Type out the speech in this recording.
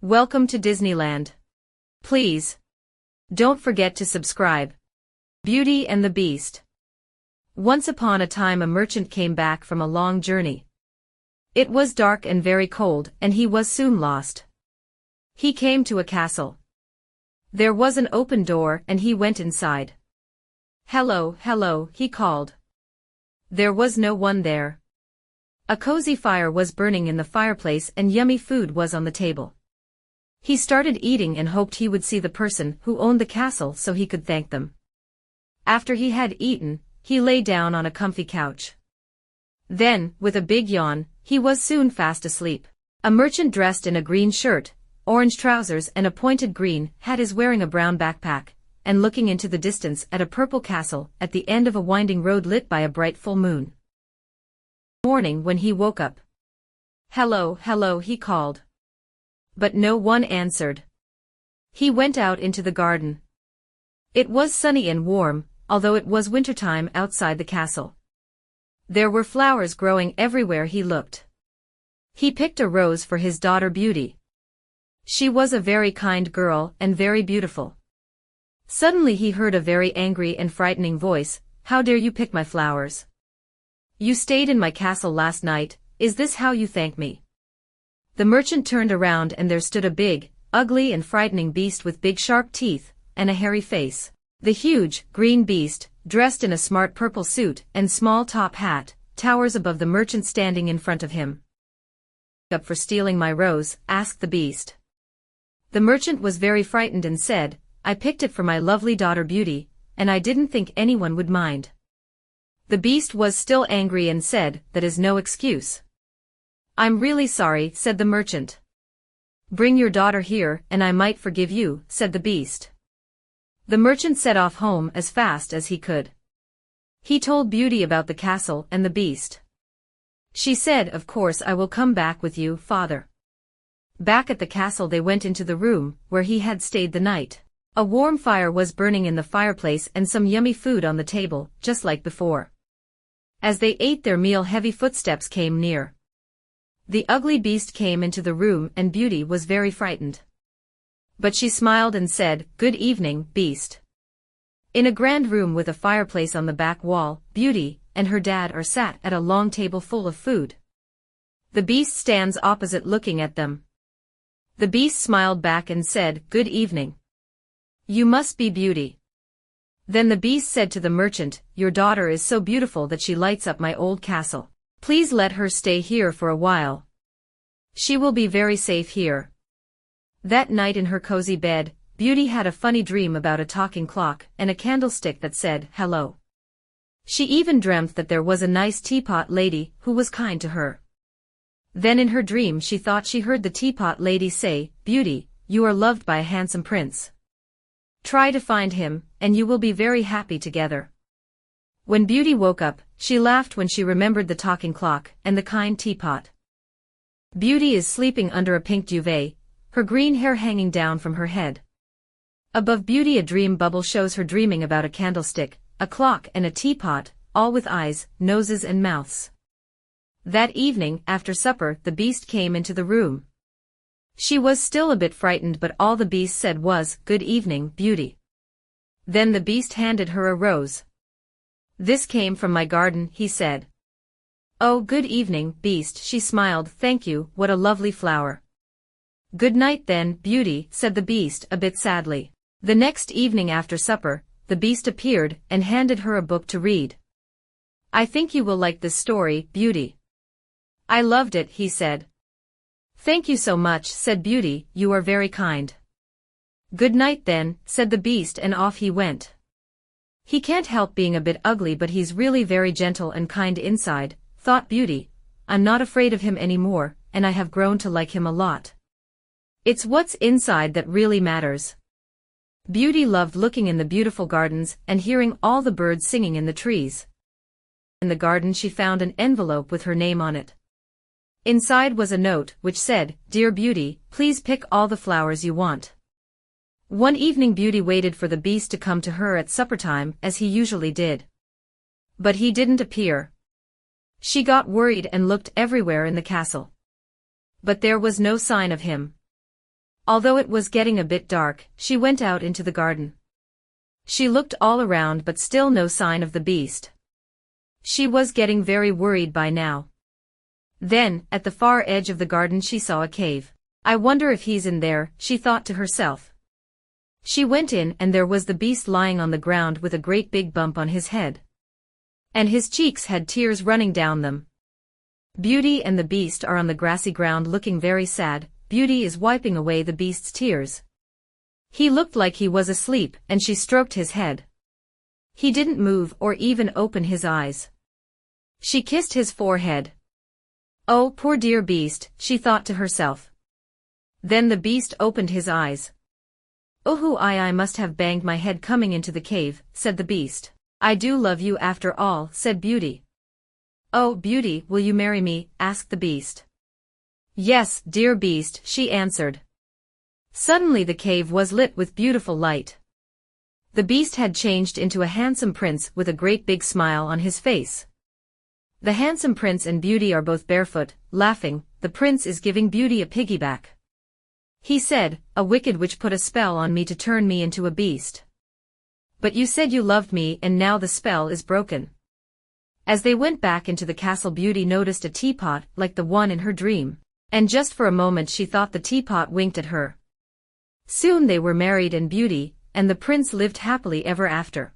Welcome to Disneyland. Please don't forget to subscribe. Beauty and the Beast. Once upon a time a merchant came back from a long journey. It was dark and very cold, and he was soon lost. He came to a castle. There was an open door and he went inside. "Hello, hello," he called. There was no one there. A cozy fire was burning in the fireplace and yummy food was on the table. He started eating and hoped he would see the person who owned the castle so he could thank them. After he had eaten, he lay down on a comfy couch. Then, with a big yawn, he was soon fast asleep. A merchant dressed in a green shirt, orange trousers and a pointed green hat is wearing a brown backpack, and looking into the distance at a purple castle at the end of a winding road lit by a bright full moon. Morning when he woke up. "Hello, hello," he called. But no one answered. He went out into the garden. It was sunny and warm, although it was wintertime outside the castle. There were flowers growing everywhere he looked. He picked a rose for his daughter Beauty. She was a very kind girl and very beautiful. Suddenly he heard a very angry and frightening voice. "How dare you pick my flowers? You stayed in my castle last night, is this how you thank me?" The merchant turned around and there stood a big, ugly and frightening beast with big sharp teeth and a hairy face. The huge, green beast, dressed in a smart purple suit and small top hat, towers above the merchant standing in front of him. "Up for stealing my rose?" asked the beast. The merchant was very frightened and said, "I picked it for my lovely daughter Beauty, and I didn't think anyone would mind." The beast was still angry and said, "That is no excuse." "I'm really sorry," said the merchant. "Bring your daughter here, and I might forgive you," said the beast. The merchant set off home as fast as he could. He told Beauty about the castle and the beast. She said, "Of course I will come back with you, father." Back at the castle they went into the room where he had stayed the night. A warm fire was burning in the fireplace and some yummy food on the table, just like before. As they ate their meal heavy footsteps came near. The ugly beast came into the room and Beauty was very frightened. But she smiled and said, "Good evening, beast." In a grand room with a fireplace on the back wall, Beauty and her dad are sat at a long table full of food. The beast stands opposite looking at them. The beast smiled back and said, "Good evening. You must be Beauty." Then the beast said to the merchant, "Your daughter is so beautiful that she lights up my old castle. Please let her stay here for a while. She will be very safe here." That night in her cozy bed, Beauty had a funny dream about a talking clock and a candlestick that said, "Hello." She even dreamt that there was a nice teapot lady who was kind to her. Then in her dream she thought she heard the teapot lady say, "Beauty, you are loved by a handsome prince. Try to find him, and you will be very happy together." When Beauty woke up, she laughed when she remembered the talking clock and the kind teapot. Beauty is sleeping under a pink duvet, her green hair hanging down from her head. Above Beauty a dream bubble shows her dreaming about a candlestick, a clock and a teapot, all with eyes, noses and mouths. That evening, after supper, the beast came into the room. She was still a bit frightened but all the beast said was, "Good evening, Beauty." Then the beast handed her a rose. "This came from my garden," he said. "Oh, good evening, beast," she smiled. "Thank you, what a lovely flower." "Good night then, Beauty," said the beast a bit sadly. The next evening after supper, the beast appeared and handed her a book to read. "I think you will like this story, Beauty." "I loved it," he said. "Thank you so much," said Beauty, "you are very kind." "Good night then," said the beast and off he went. He can't help being a bit ugly but he's really very gentle and kind inside, thought Beauty. I'm not afraid of him anymore, and I have grown to like him a lot. It's what's inside that really matters. Beauty loved looking in the beautiful gardens and hearing all the birds singing in the trees. In the garden she found an envelope with her name on it. Inside was a note which said, "Dear Beauty, please pick all the flowers you want." One evening Beauty waited for the beast to come to her at supper time as he usually did. But he didn't appear. She got worried and looked everywhere in the castle. But there was no sign of him. Although it was getting a bit dark, she went out into the garden. She looked all around but still no sign of the beast. She was getting very worried by now. Then, at the far edge of the garden she saw a cave. I wonder if he's in there, she thought to herself. She went in and there was the beast lying on the ground with a great big bump on his head. And his cheeks had tears running down them. Beauty and the beast are on the grassy ground looking very sad. Beauty is wiping away the beast's tears. He looked like he was asleep and she stroked his head. He didn't move or even open his eyes. She kissed his forehead. Oh, poor dear beast, she thought to herself. Then the beast opened his eyes. Oh, I must have banged my head coming into the cave, said the beast. I do love you after all, said Beauty. Oh, Beauty, will you marry me? Asked the beast. Yes, dear beast, she answered. Suddenly the cave was lit with beautiful light. The beast had changed into a handsome prince with a great big smile on his face. The handsome prince and Beauty are both barefoot, laughing. The prince is giving Beauty a piggyback. He said, a wicked witch put a spell on me to turn me into a beast. But you said you loved me and now the spell is broken. As they went back into the castle, Beauty noticed a teapot like the one in her dream. And just for a moment she thought the teapot winked at her. Soon they were married and Beauty and the prince lived happily ever after.